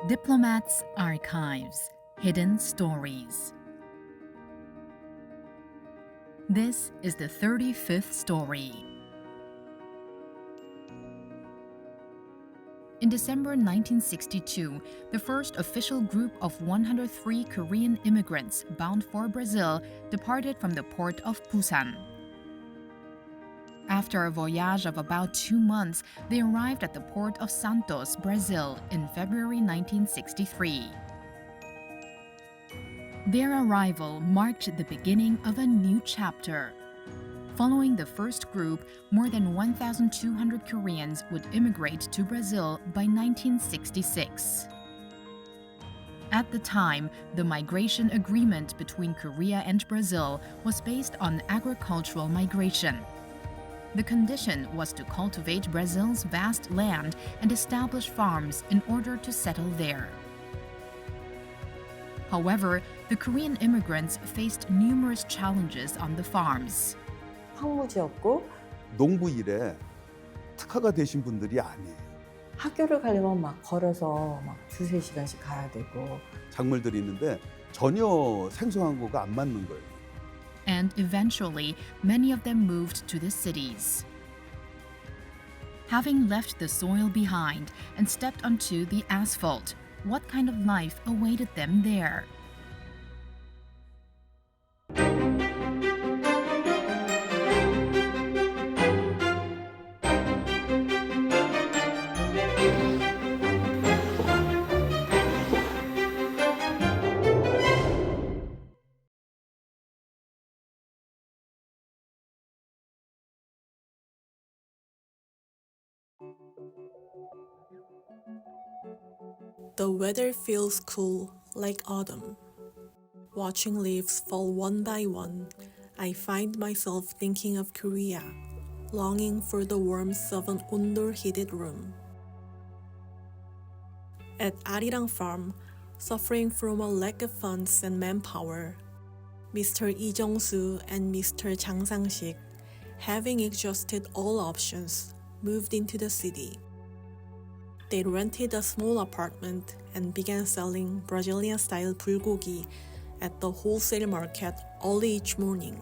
Diplomats' Archives Hidden Stories. This is the 35th story. In December 1962, the first official group of 103 Korean immigrants bound for Brazil departed from the port of Busan. After a voyage of about 2 months, they arrived at the port of Santos, Brazil, in February 1963. Their arrival marked the beginning of a new chapter. Following the first group, more than 1,200 Koreans would immigrate to Brazil by 1966. At the time, the migration agreement between Korea and Brazil was based on agricultural migration. The condition was to cultivate Brazil's vast land and establish farms in order to settle there. However, the Korean immigrants faced numerous challenges on the farms. 황무지였고 농부 일에 특화가 되신 분들이 아니에요. 학교를 가려면 막 걸어서 막 두세 시간씩 가야 되고 작물들이 있는데 전혀 생소한 거가 안 맞는 거예요. And eventually, many of them moved to the cities. Having left the soil behind and stepped onto the asphalt, what kind of life awaited them there? The weather feels cool, like autumn. Watching leaves fall one by one, I find myself thinking of Korea, longing for the warmth of an indoor-heated room. At Arirang Farm, suffering from a lack of funds and manpower, Mr. Lee Jong-soo and Mr. Jang Sang-sik, having exhausted all options, moved into the city. They rented a small apartment and began selling Brazilian-style bulgogi at the wholesale market early each morning.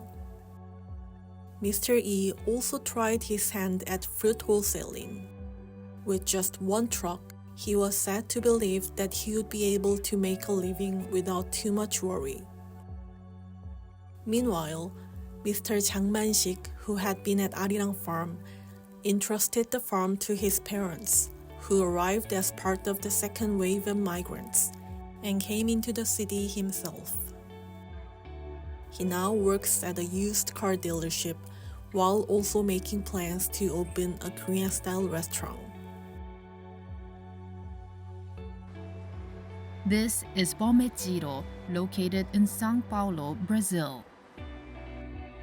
Mr. Lee also tried his hand at fruit wholesaling. With just one truck, he was said to believe that he would be able to make a living without too much worry. Meanwhile, Mr. Jang Man-sik, who had been at Arirang Farm, entrusted the farm to his parents, who arrived as part of the second wave of migrants and came into the city himself. He now works at a used car dealership while also making plans to open a Korean-style restaurant. This is Bom Retiro, located in São Paulo, Brazil.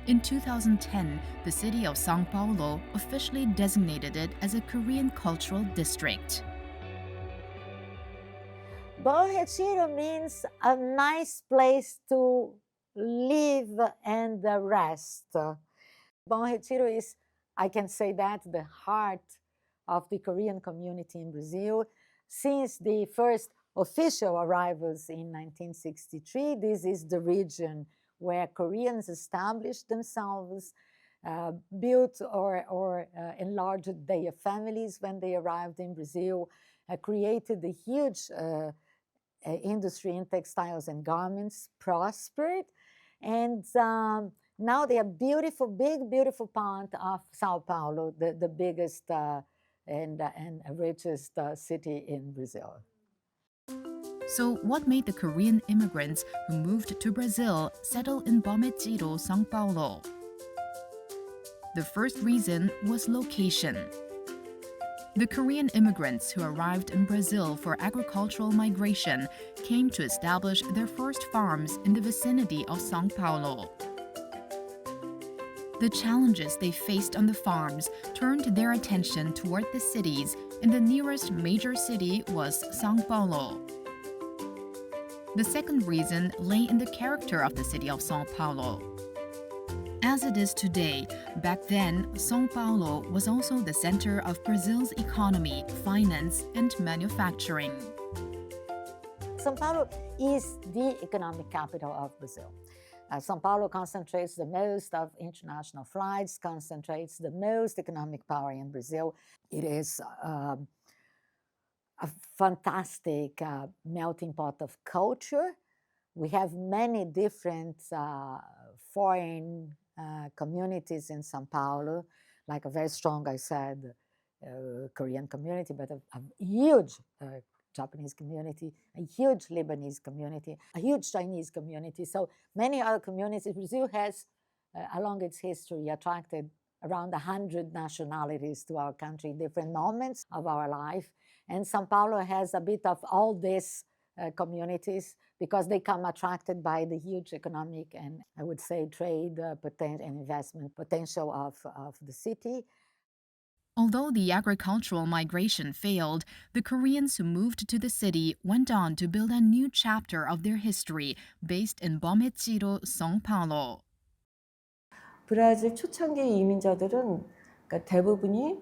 In 2010, the city of São Paulo officially designated it as a Korean cultural district. Bom Retiro means a nice place to live and rest. Bom Retiro is, I can say that, the heart of the Korean community in Brazil. Since the first official arrivals in 1963, this is the region where Koreans established themselves, built or enlarged their families when they arrived in Brazil, created a huge industry in textiles and garments, prospered, and now they are beautiful, beautiful part of Sao Paulo, the biggest and richest city in Brazil. So, what made the Korean immigrants who moved to Brazil settle in Bom Retiro, São Paulo? The first reason was location. The Korean immigrants who arrived in Brazil for agricultural migration came to establish their first farms in the vicinity of São Paulo. The challenges they faced on the farms turned their attention toward the cities, and the nearest major city was São Paulo. The second reason lay in the character of the city of São Paulo. As it is today, back then, São Paulo was also the center of Brazil's economy, finance, and manufacturing. São Paulo is the economic capital of Brazil. São Paulo concentrates the most of international flights, concentrates the most economic power in Brazil. It is a fantastic melting pot of culture. We have many different foreign communities in São Paulo, like a very strong, I said, Korean community, but a huge Japanese community, a huge Lebanese community, a huge Chinese community. So many other communities. Brazil has, along its history, attracted around 100 nationalities to our country in different moments of our life. And São Paulo has a bit of all these communities because they come attracted by the huge economic and, I would say, trade and investment potential of the city. Although the agricultural migration failed, the Koreans who moved to the city went on to build a new chapter of their history based in Bometjiro, São Paulo. 브라질 초창기 이민자들은 그러니까 대부분이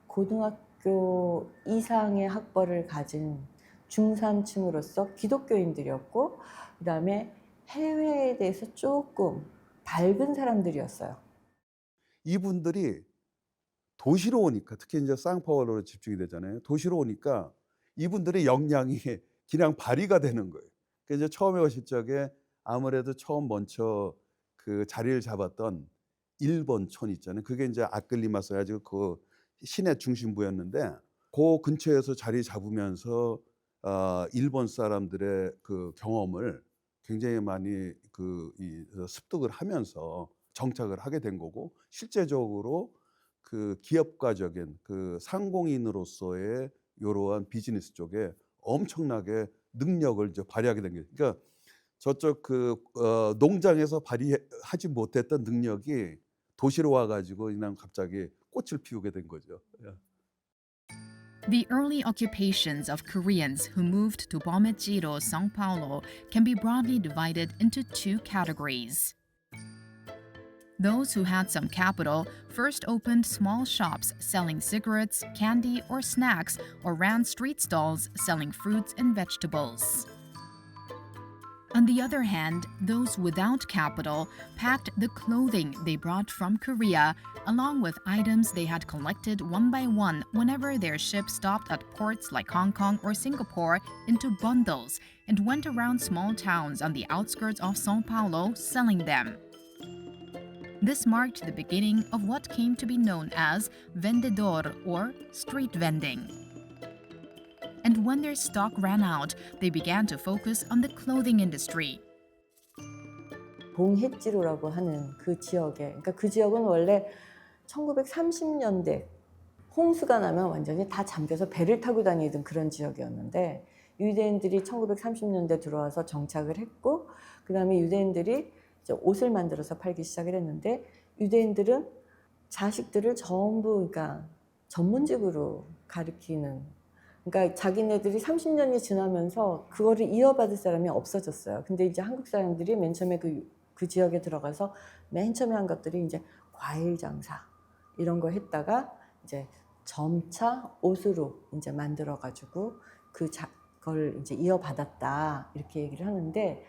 고등학교 이상의 학벌을 가진 중산층으로서 기독교인들이었고 그다음에 해외에 대해서 조금 밝은 사람들이었어요. 이분들이 도시로 오니까 특히 이제 상파울로로 집중이 되잖아요. 도시로 오니까 이분들의 역량이 그냥 발휘가 되는 거예요. 그래서 이제 처음에 오실 적에 아무래도 처음 먼저 그 자리를 잡았던 일본촌 있잖아요. 그게 이제 아끌리마스 가지고 그 시내 중심부였는데 그 근처에서 자리 잡으면서 일본 사람들의 그 경험을 굉장히 많이 습득을 하면서 정착을 하게 된 거고 실제적으로 그 기업가적인 그 상공인으로서의 이러한 비즈니스 쪽에 엄청나게 능력을 이제 발휘하게 된 거예요. 그러니까 저쪽 농장에서 발휘하지 못했던 능력이 도시로 와가지고 그냥 갑자기 꽃을 피우게 된 거죠. The early occupations of Koreans who moved to Bometjiro, São Paulo can be broadly divided into two categories. Those who had some capital first opened small shops selling cigarettes, candy, or snacks, or ran street stalls selling fruits and vegetables. On the other hand, those without capital packed the clothing they brought from Korea, along with items they had collected one by one whenever their ship stopped at ports like Hong Kong or Singapore, into bundles and went around small towns on the outskirts of São Paulo selling them. This marked the beginning of what came to be known as vendedor or street vending. And when their stock ran out, they began to focus on the clothing industry. 봉해지로라고 하는 그 지역에, 그러니까 그 지역은 원래 1930년대 홍수가 나면 완전히 다 잠겨서 배를 타고 다니던 그런 지역이었는데 유대인들이 1930년대 들어와서 정착을 했고 그 다음에 유대인들이 이제 옷을 만들어서 팔기 시작을 했는데 유대인들은 자식들을 전부 그러니까 전문직으로 가르치는 그러니까 자기네들이 30년이 지나면서 그거를 이어받을 사람이 없어졌어요. 근데 이제 한국 사람들이 맨 처음에 그 지역에 들어가서 맨 처음에 한 것들이 이제 과일 장사 이런 거 했다가 이제 점차 옷으로 이제 만들어 가지고 그걸 이제 이어받았다 이렇게 얘기를 하는데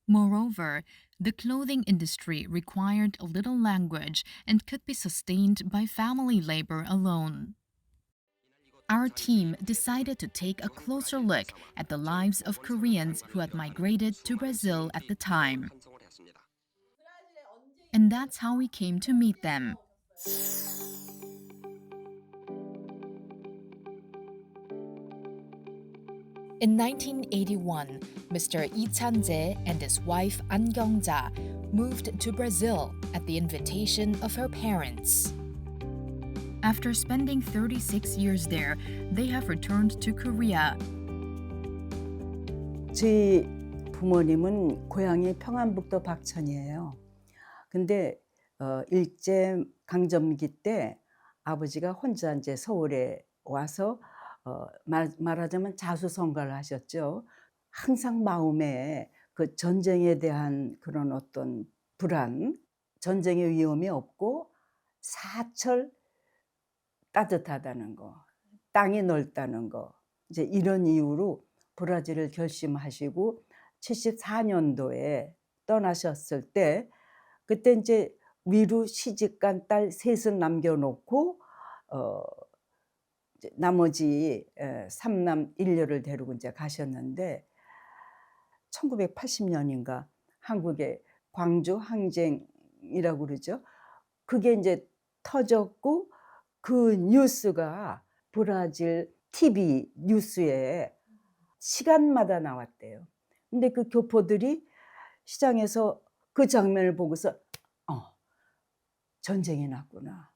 Moreover, the clothing industry required little language and could be sustained by family labor alone. Our team decided to take a closer look at the lives of Koreans who had migrated to Brazil at the time. And that's how we came to meet them. In 1981, Mr. Lee Chan-jae and his wife An Kyung-ja moved to Brazil at the invitation of her parents. After spending 36 years there, they have returned to Korea. 저희 부모님은 고향이 평안북도 박천이에요. 근데 일제 강점기 때 아버지가 혼자 이제 서울에 와서 말하자면 자수성가를 하셨죠. 항상 마음에 그 전쟁에 대한 그런 어떤 불안, 전쟁의 위험이 없고 사철 따뜻하다는 거, 땅이 넓다는 거, 이제 이런 이유로 브라질을 결심하시고 74년도에 떠나셨을 때 그때 이제 위로 시집간 딸 셋은 남겨놓고 이제 나머지 3남 1녀를 데리고 이제 가셨는데 1980년인가 한국의 광주 항쟁이라고 그러죠. 그게 이제 터졌고 그 뉴스가 브라질 TV 뉴스에 시간마다 나왔대요. 근데 그 교포들이 시장에서 그 장면을 보고서 전쟁이 났구나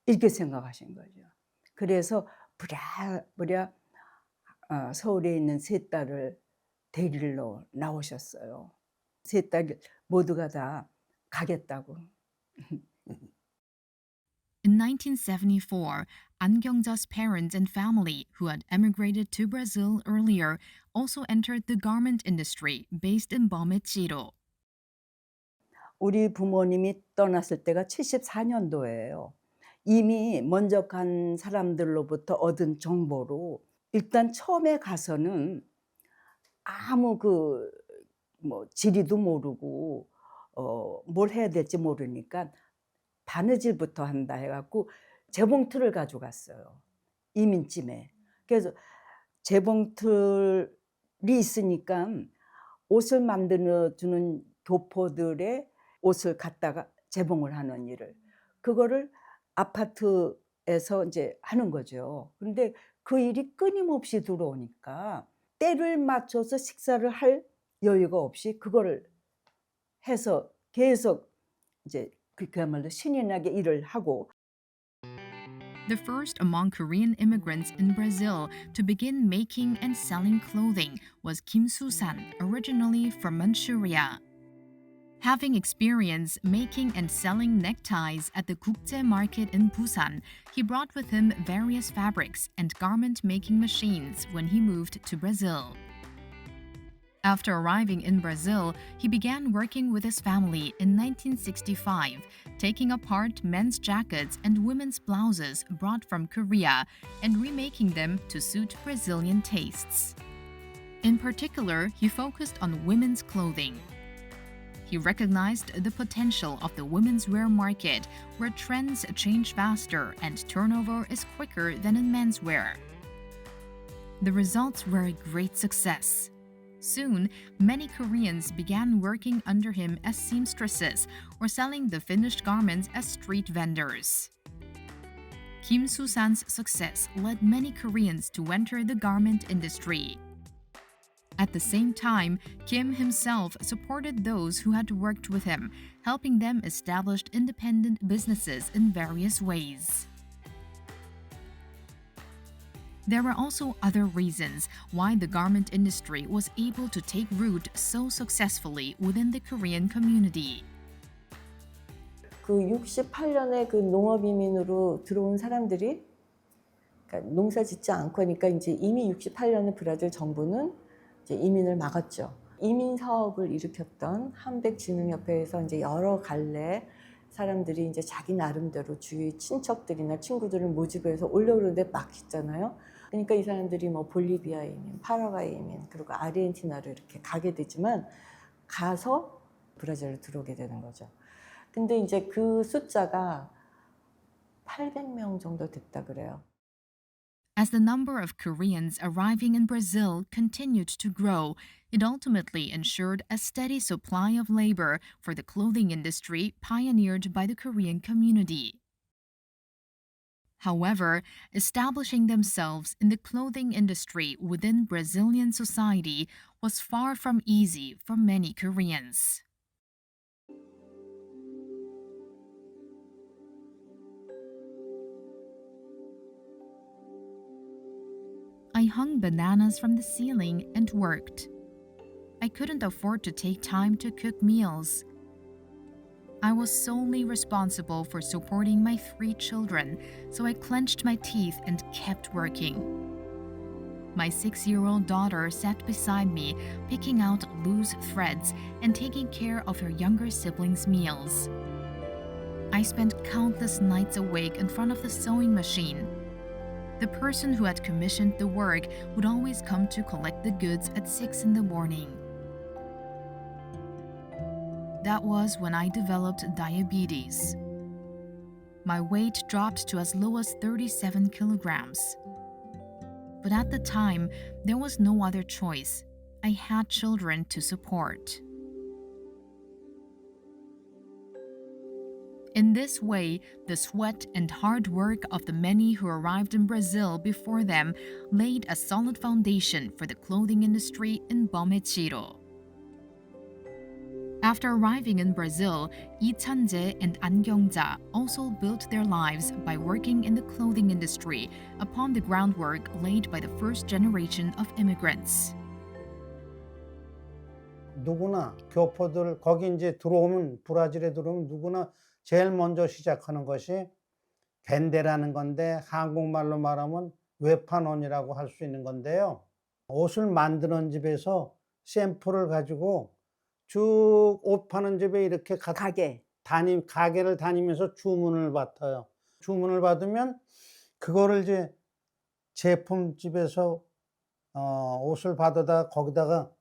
이렇게 생각하신 거죠. 그래서 부랴부랴 서울에 있는 세 딸을 데리러 나오셨어요. 세 딸 모두가 다 가겠다고. In 1974, An Kyung-ja's parents and family, who had emigrated to Brazil earlier, also entered the garment industry based in Bomechiro. 우리 부모님이 떠났을 때가 74년도예요. 이미 먼저 간 사람들로부터 얻은 정보로 일단 처음에 가서는 아무 지리도 모르고 뭘 해야 될지 모르니까 바느질부터 한다 해갖고 재봉틀을 가져갔어요. 이민쯤에. 그래서 재봉틀이 있으니까 옷을 만들어주는 교포들의 옷을 갖다가 재봉을 하는 일을. 그거를 아파트에서 이제 하는 거죠. 그런데 그 일이 끊임없이 들어오니까 때를 맞춰서 식사를 할 여유가 없이 그거를 해서 계속 이제 그야말로 신이 나게 일을 하고. The first among Korean immigrants in Brazil to begin making and selling clothing was Kim Soo-san, originally from Manchuria. Having experience making and selling neckties at the Gukje market in Busan, he brought with him various fabrics and garment-making machines when he moved to Brazil. After arriving in Brazil, he began working with his family in 1965, taking apart men's jackets and women's blouses brought from Korea and remaking them to suit Brazilian tastes. In particular, he focused on women's clothing. He recognized the potential of the women's wear market, where trends change faster and turnover is quicker than in menswear. The results were a great success. Soon, many Koreans began working under him as seamstresses or selling the finished garments as street vendors. Kim Soo-san's success led many Koreans to enter the garment industry. At the same time, Kim himself supported those who had worked with him, helping them establish independent businesses in various ways. There were also other reasons why the garment industry was able to take root so successfully within the Korean community. 그 68년에 그 농업 이민으로 들어온 사람들이 그러니까 농사 짓지 않고 하니까 이제 이미 68년에 브라질 정부는 이제 이민을 막았죠. 이민 사업을 일으켰던 한백진흥협회에서 이제 여러 갈래 사람들이 이제 자기 나름대로 주위 친척들이나 친구들을 모집해서 올려오는데 막혔잖아요. 그러니까 이 사람들이 뭐 볼리비아 이민, 파라과이 이민, 그리고 아르헨티나로 이렇게 가게 되지만 가서 브라질로 들어오게 되는 거죠. 근데 이제 그 숫자가 800명 정도 됐다 그래요. As the number of Koreans arriving in Brazil continued to grow, it ultimately ensured a steady supply of labor for the clothing industry pioneered by the Korean community. However, establishing themselves in the clothing industry within Brazilian society was far from easy for many Koreans. I hung bananas from the ceiling and worked. I couldn't afford to take time to cook meals. I was solely responsible for supporting my 3 children, so I clenched my teeth and kept working. My 6-year-old daughter sat beside me, picking out loose threads and taking care of her younger siblings' meals. I spent countless nights awake in front of the sewing machine. The person who had commissioned the work would always come to collect the goods at 6 in the morning. That was when I developed diabetes. My weight dropped to as low as 37 kilograms. But at the time, there was no other choice. I had children to support. In this way, the sweat and hard work of the many who arrived in Brazil before them laid a solid foundation for the clothing industry in Bomechiro. After arriving in Brazil, Lee Chan-jae and An Kyung-ja also built their lives by working in the clothing industry upon the groundwork laid by the first generation of immigrants. 누구나 교포들 거기 이제 들어오면 브라질에 들어오면 누구나 제일 먼저 시작하는 것이 겐데라는 건데 한국말로 말하면 외판원이라고 할 수 있는 건데요. 옷을 만드는 집에서 샘플을 가지고 쭉 옷 파는 집에 이렇게 가게를 다니면서 주문을 받아요. 주문을 받으면 그거를 이제 제품집에서 옷을 받아다 거기다가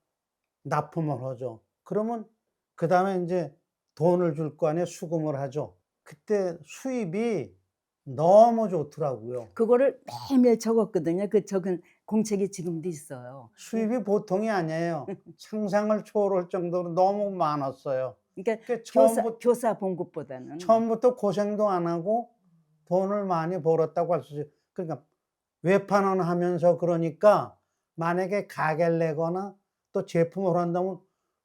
납품을 하죠. 그러면 그 다음에 이제 돈을 줄 거 아니에요. 수금을 하죠. 그때 수입이 너무 좋더라고요. 그거를 매일매일 적었거든요. 그 적은 공책이 지금도 있어요. 수입이 보통이 아니에요. 상상을 초월할 정도로 너무 많았어요. 그러니까 처음부터, 교사 봉급보다는. 처음부터 고생도 안 하고 돈을 많이 벌었다고 할 수 있어요. 그러니까 외판원 하면서 그러니까 만약에 가게를 내거나 또 제품을 한다면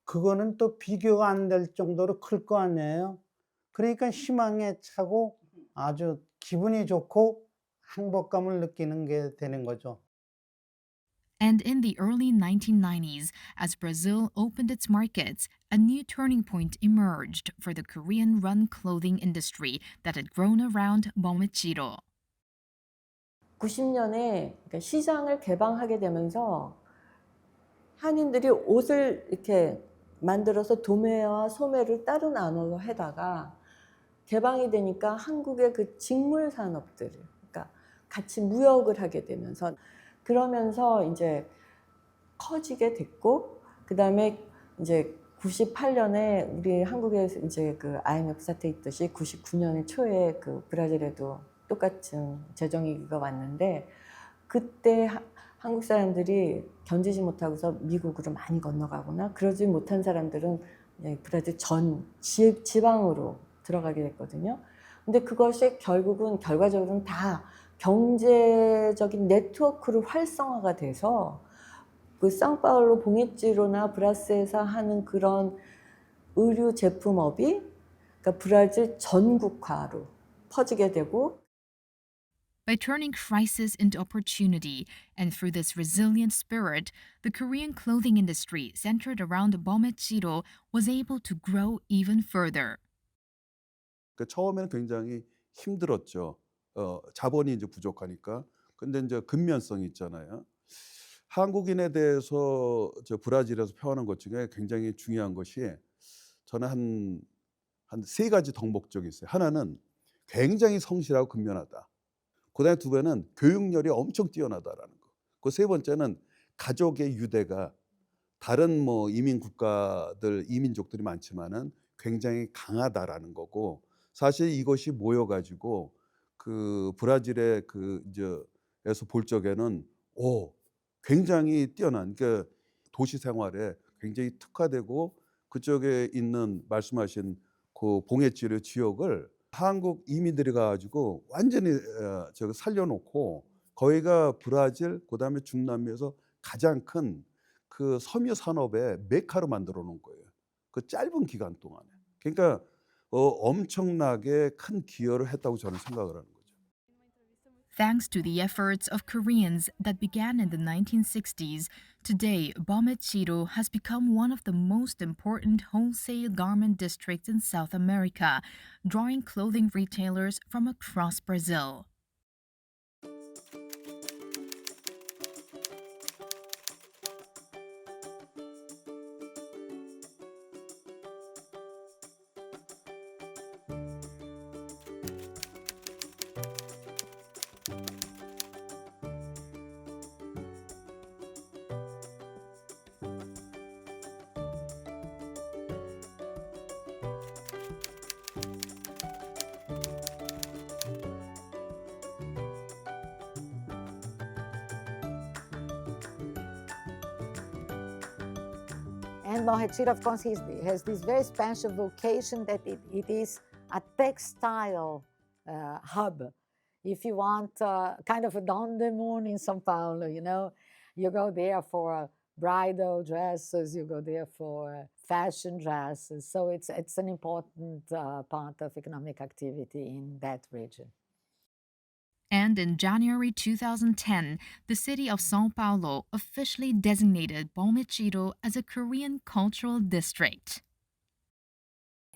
그거는 또 비교가 안 될 정도로 클 거 아니에요. 그러니까 희망에 차고 아주 기분이 좋고 행복감을 느끼는 게 되는 거죠. And in the early 1990s, as Brazil opened its markets, a new turning point emerged for the Korean-run clothing industry that had grown around Bomechiro. 90년에 그러니까 시장을 개방하게 되면서 한인들이 옷을 이렇게 만들어서 도매와 소매를 따로 나눠서 해다가 개방이 되니까 한국의 그 직물 산업들, 그러니까 같이 무역을 하게 되면서 그러면서 이제 커지게 됐고, 그 다음에 이제 98년에 우리 한국에서 이제 그 IMF 사태 있듯이 99년 초에 그 브라질에도 똑같은 재정위기가 왔는데 그때 한국 사람들이 견디지 못하고서 미국으로 많이 건너가거나 그러지 못한 사람들은 브라질 전 지방으로 들어가게 됐거든요. 근데 그것이 결과적으로는 다 경제적인 네트워크로 활성화가 돼서 그 상파울로 봉해지로나 브라스에서 하는 그런 의류 제품업이 그러니까 브라질 전국화로 퍼지게 되고 By turning crisis into opportunity, and through this resilient spirit, the Korean clothing industry centered around Bomechiro was able to grow even further. 그 처음에는 굉장히 힘들었죠. 자본이 이제 부족하니까. 근데 이제 근면성이 있잖아요. 한국인에 대해서 저 브라질에서 표현한 것 중에 굉장히 중요한 것이 저는 한 세 가지 덕목적이 있어요. 하나는 굉장히 성실하고 근면하다. 그다음에 두 번째는 교육열이 엄청 뛰어나다라는 거. 그 세 번째는 가족의 유대가 다른 뭐 이민 국가들 이민족들이 많지만은 굉장히 강하다라는 거고 사실 이것이 모여가지고 그 브라질의 그 이제에서 볼 적에는 굉장히 뛰어난 그 도시 생활에 굉장히 특화되고 그쪽에 있는 말씀하신 그 봉해지르 지역을 한국 이민들이 가가지고 완전히 살려놓고 거기가 브라질 그다음에 중남미에서 가장 큰 그 섬유 산업의 메카로 만들어 놓은 거예요. 그 짧은 기간 동안에. 그러니까 엄청나게 큰 기여를 했다고 저는 생각을 하는 거죠. Thanks to the efforts of Koreans that began in the 1960s, today Bomechiro has become one of the most important wholesale garment districts in South America, drawing clothing retailers from across Brazil. And Bom Retiro, of course, has this very special vocation that it is a textile hub. If you want kind of a down the moon in São Paulo, you know, you go there for bridal dresses, you go there for fashion dresses. So it's an important part of economic activity in that region. And in January 2010, the city of São Paulo officially designated Bom Retiro as a Korean cultural district.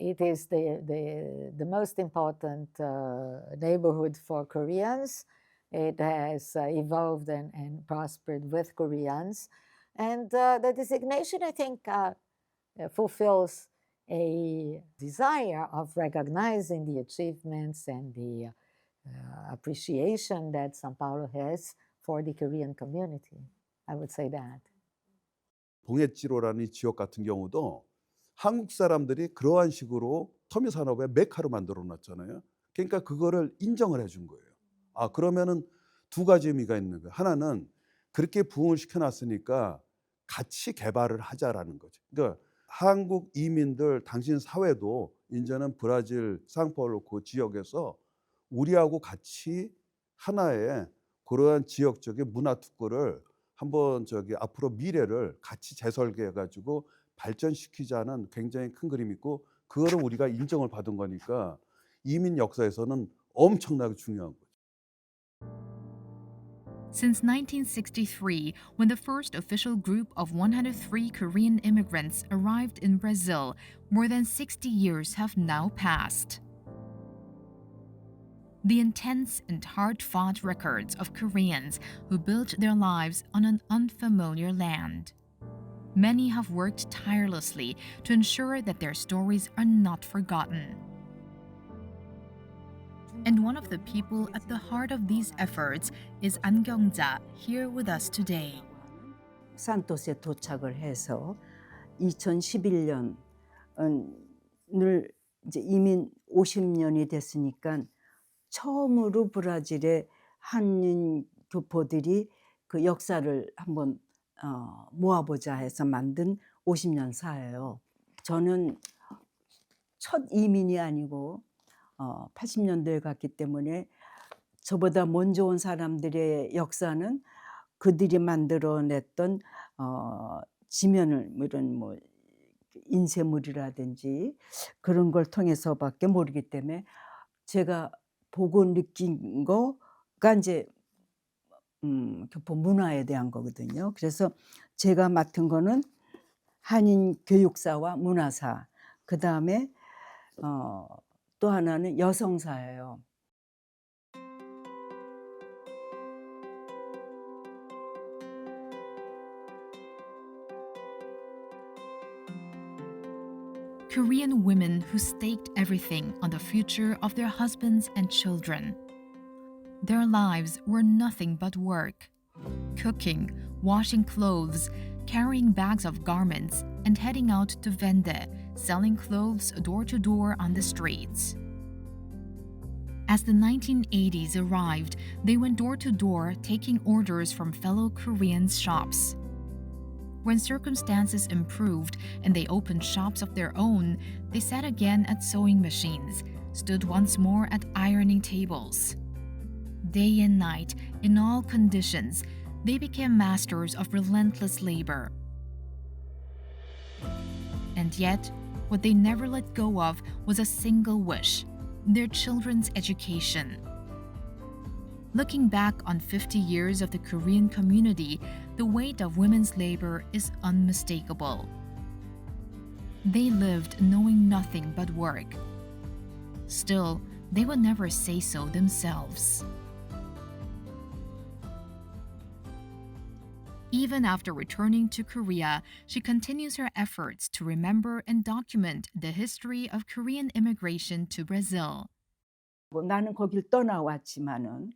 It is the most important neighborhood for Koreans. It has evolved and prospered with Koreans. And the designation, I think, fulfills a desire of recognizing the achievements and the appreciation that São Paulo has for the Korean community. I would say that. 봉해지로라는 이 지역 같은 경우도 한국 사람들이 그러한 식으로 섬유 산업의 메카로 만들어 놨잖아요. 그러니까 그거를 인정을 해준 거예요. 아, 그러면은 두 가지 의미가 있는 거예요. 하나는 그렇게 부흥을 시켜놨으니까 같이 개발을 하자라는 거죠. 그러니까 한국 이민들 당신 사회도 이제는 브라질 상파울루 그 지역에서 우리하고 같이 하나의 그러한 지역적인 문화 특구를 한번 앞으로 미래를 같이 재설계해 가지고 발전시키자는 굉장히 큰 그림이 있고 그거를 우리가 인정을 받은 거니까 이민 역사에서는 엄청나게 중요한 거죠. Since 1963, when the first official group of 103 Korean immigrants arrived in Brazil, more than 60 years have now passed. The intense and hard-fought records of Koreans who built their lives on an unfamiliar land. Many have worked tirelessly to ensure that their stories are not forgotten. And one of the people at the heart of these efforts is An Kyung-ja, here with us today. 산토스에 도착을 해서 2011년을 이제 이민 50년이 됐으니까 처음으로 브라질의 한인 교포들이 그 역사를 한번 모아보자 해서 만든 50년사예요. 저는 첫 이민이 아니고 80년대에 갔기 때문에 저보다 먼저 온 사람들의 역사는 그들이 만들어냈던 지면을 이런 인쇄물이라든지 그런 걸 통해서밖에 모르기 때문에 제가 보고 느낀 거가 이제 교포 문화에 대한 거거든요. 그래서 제가 맡은 거는 한인 교육사와 문화사, 그 다음에 또 하나는 여성사예요. Korean women who staked everything on the future of their husbands and children. Their lives were nothing but work. Cooking, washing clothes, carrying bags of garments, and heading out to vende, selling clothes door to door on the streets. As the 1980s arrived, they went door to door taking orders from fellow Koreans' shops. When circumstances improved and they opened shops of their own, they sat again at sewing machines, stood once more at ironing tables. Day and night, in all conditions, they became masters of relentless labor. And yet, what they never let go of was a single wish: their children's education. Looking back on 50 years of the Korean community, the weight of women's labor is unmistakable. They lived knowing nothing but work. Still, they would never say so themselves. Even after returning to Korea, she continues her efforts to remember and document the history of Korean immigration to Brazil. 나는 거길 떠나왔지만은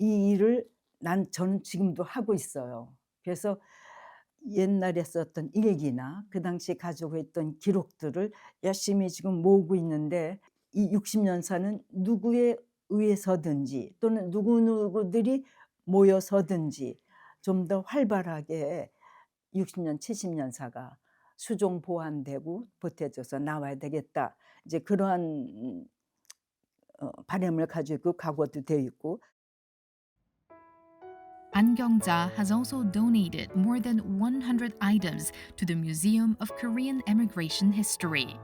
이 일을 저는 지금도 하고 있어요. 그래서 옛날에 썼던 일기나 그 당시 가지고 있던 기록들을 열심히 지금 모으고 있는데 이 60년사는 누구에 의해서든지 또는 누구들이 모여서든지 좀 더 활발하게 60년, 70년사가 수종 보완되고 보태져서 나와야 되겠다. 이제 그러한 바람을 가지고 각오도 되어 있고. An Kyung-ja has also donated more than 100 items to the Museum of Korean Emigration History.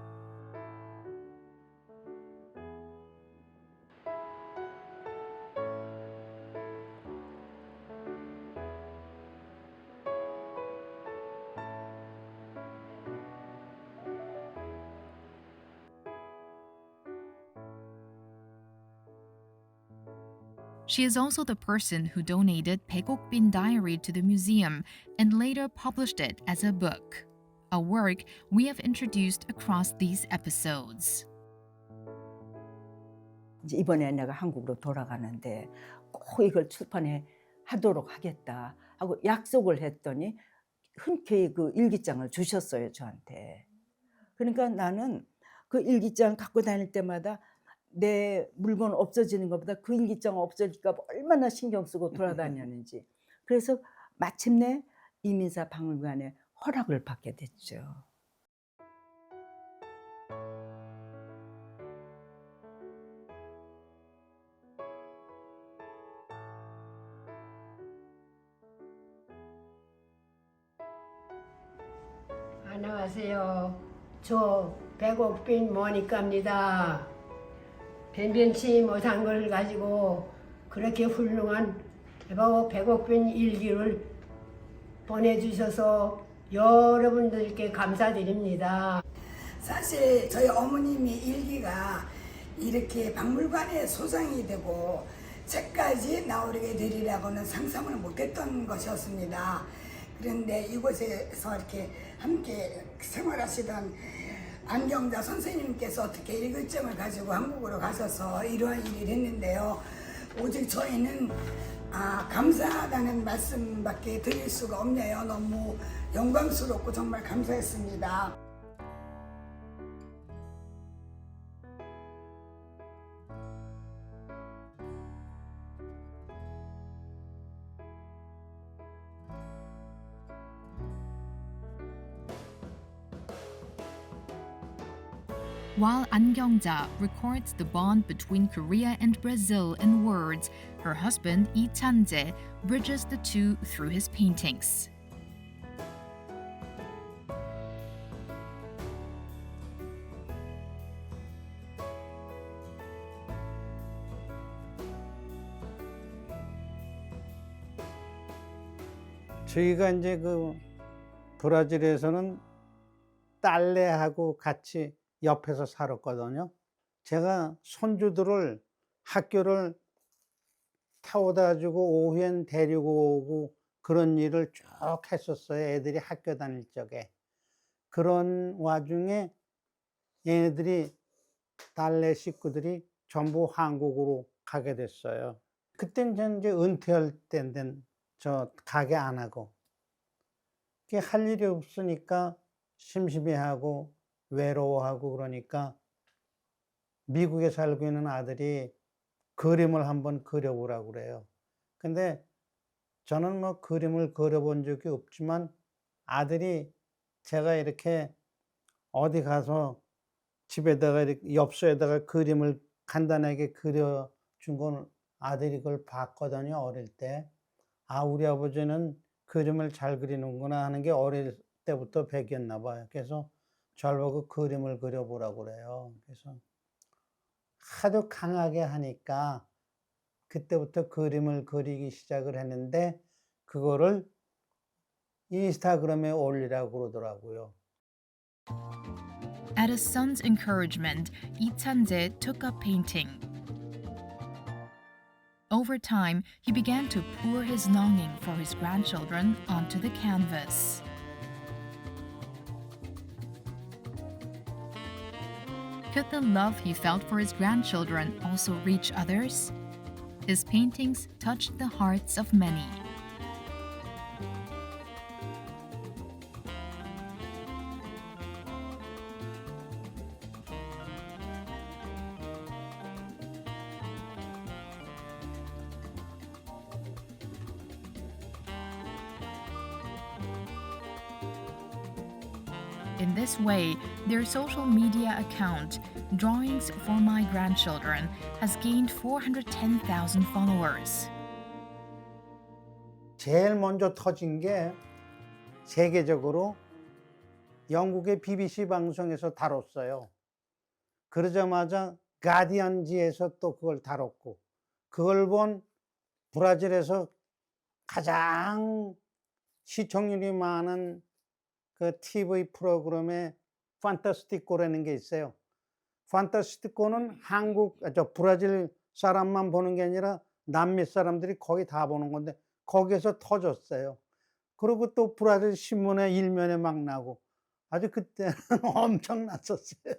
She is also the person who donated Baekokbin Diary to the museum and later published it as a book, a work we have introduced across these episodes. 이제 이번에 내가 한국으로 돌아가는데 꼭 이걸 출판해 하도록 하겠다 하고 약속을 했더니 흔쾌히 그 일기장을 주셨어요, 저한테. 그러니까 나는 그 일기장 갖고 다닐 때마다 내 물건 없어지는 것보다 그 일기장 없어질까 봐 얼마나 신경 쓰고 돌아다녔는지. 그래서 마침내 이민사 박물관에 허락을 받게 됐죠. 안녕하세요. 저 백옥빈 모니카입니다. 변변치 못한 걸 가지고 그렇게 훌륭한 백옥빈 일기를 보내주셔서 여러분들께 감사드립니다. 사실 저희 어머님이 일기가 이렇게 박물관에 소장이 되고 책까지 나오게 되리라고는 상상을 못했던 것이었습니다. 그런데 이곳에서 이렇게 함께 생활하시던 안경자 선생님께서 어떻게 일기장을 가지고 한국으로 가셔서 이러한 일을 했는데요. 오직 저희는 감사하다는 말씀밖에 드릴 수가 없네요. 너무 영광스럽고 정말 감사했습니다. While An Kyung-ja records the bond between Korea and Brazil in words, her husband Lee Chan-jae bridges the two through his paintings. 저희가 이제 그 브라질에서는 딸내하고 같이 옆에서 살았거든요. 제가 손주들을 학교를 태워다 주고 오후엔 데리고 오고 그런 일을 쭉 했었어요. 애들이 학교 다닐 적에. 그런 와중에 얘네들이 딸내 식구들이 전부 한국으로 가게 됐어요. 그땐 전 이제 은퇴할 때인데 저 가게 안 하고 할 일이 없으니까 심심해하고 외로워하고 그러니까 미국에 살고 있는 아들이 그림을 한번 그려보라고 그래요. 근데 저는 뭐 그림을 그려본 적이 없지만 아들이 제가 이렇게 어디 가서 집에다가 이렇게 엽서에다가 그림을 간단하게 그려준 건 아들이 그걸 봤거든요, 어릴 때. 아, 우리 아버지는 그림을 잘 그리는구나 하는 게 어릴 때부터 배겼나 봐요. 그래서 저를 보고 그림을 그려보라고 그래요. 그래서 하도 강하게 하니까 그때부터 그림을 그리기 시작을 했는데 그거를 인스타그램에 올리라고 그러더라고요. At his son's encouragement, Lee Chan-jae took up painting. Over time, he began to pour his longing for his grandchildren onto the canvas. Could the love he felt for his grandchildren also reach others? His paintings touched the hearts of many. In this way, their social media account, Drawings for My Grandchildren, has gained 410,000 followers. 제일 먼저 터진 게 세계적으로 영국의 BBC 방송에서 다뤘어요. 그러자마자 가디언지에서 또 그걸 다뤘고, 그걸 본 브라질에서 가장 시청률이 많은 그 TV 프로그램에 판타스티코라는 게 있어요. 판타스티코는 브라질 사람만 보는 게 아니라 남미 사람들이 거의 다 보는 건데 거기에서 터졌어요. 그리고 또 브라질 신문에 일면에 막 나고 아주 그때는 엄청났었어요.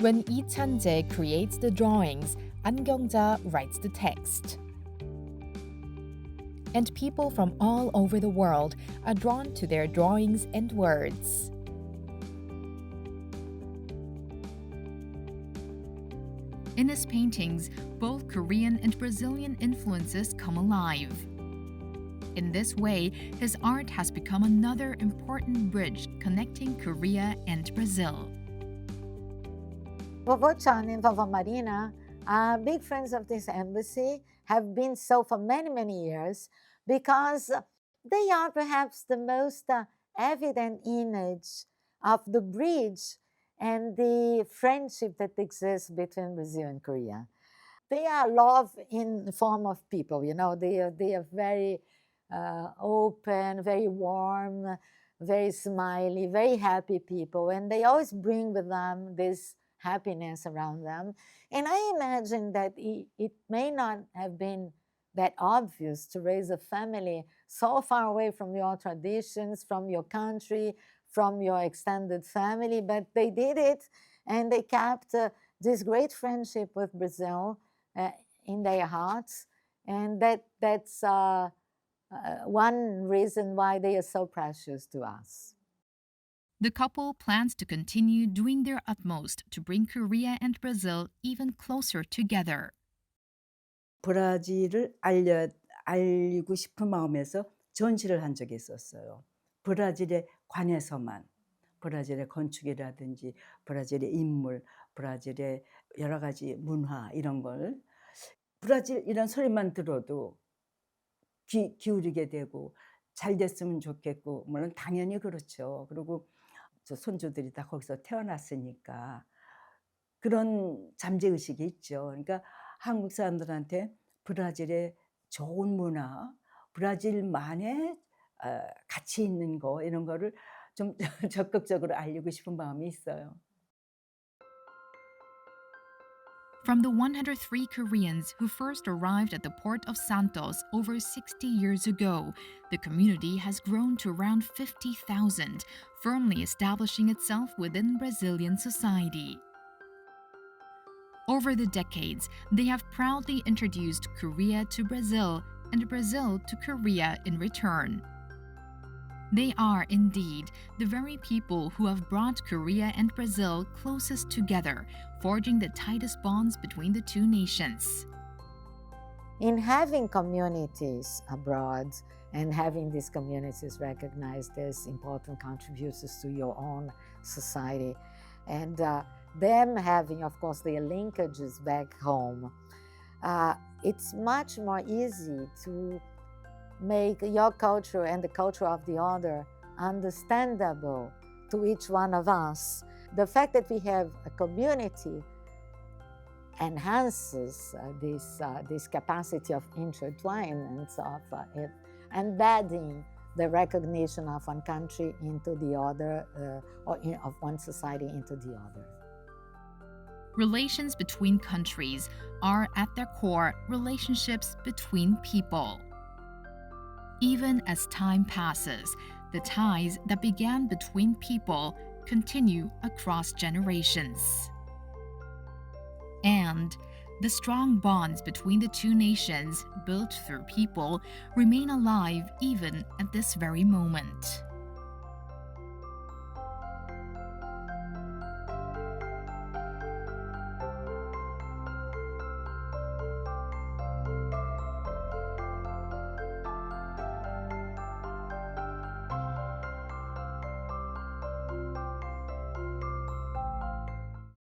When Lee Chan-jae creates the drawings, An Kyung-ja writes the text. And people from all over the world are drawn to their drawings and words. In his paintings, both Korean and Brazilian influences come alive. In this way, his art has become another important bridge connecting Korea and Brazil. Vovô Chan and Vovô Marina are big friends of this embassy, have been so for many, many years, because they are perhaps the most evident image of the bridge and the friendship that exists between Brazil and Korea. They are love in the form of people, you know, they are very open, very warm, very smiley, very happy people, and they always bring with them this happiness around them. And I imagine that it may not have been that obvious to raise a family so far away from your traditions, from your country, from your extended family, but they did it, and they kept this great friendship with Brazil in their hearts, and that's one reason why they are so precious to us. The couple plans to continue doing their utmost to bring Korea and Brazil even closer together. 브라질을 알리고 싶은 마음에서 전시를 한 적이 있었어요. 브라질의 관에서만, 브라질의 건축이라든지 브라질의 인물, 브라질의 여러 가지 문화 이런 걸 브라질 이런 소리만 들어도 기울이게 되고 잘 됐으면 좋겠고, 물론 당연히 그렇죠. 그리고 저 손주들이 다 거기서 태어났으니까 그런 잠재의식이 있죠. 그러니까 한국 사람들한테 브라질의 좋은 문화, 브라질만의 가치 있는 거 이런 거를 좀 적극적으로 알리고 싶은 마음이 있어요. From the 103 Koreans who first arrived at the port of Santos over 60 years ago, the community has grown to around 50,000, firmly establishing itself within Brazilian society. Over the decades, they have proudly introduced Korea to Brazil and Brazil to Korea in return. They are indeed the very people who have brought Korea and Brazil closest together, forging the tightest bonds between the two nations. In having communities abroad and having these communities recognized as important contributors to your own society, and them having, of course, their linkages back home, it's much more easy to make your culture and the culture of the other understandable to each one of us. The fact that we have a community enhances this capacity of intertwinement, of embedding the recognition of one country into the other, of one society into the other. Relations between countries are at their core relationships between people. Even as time passes, the ties that began between people continue across generations. And the strong bonds between the two nations, built through people, remain alive even at this very moment.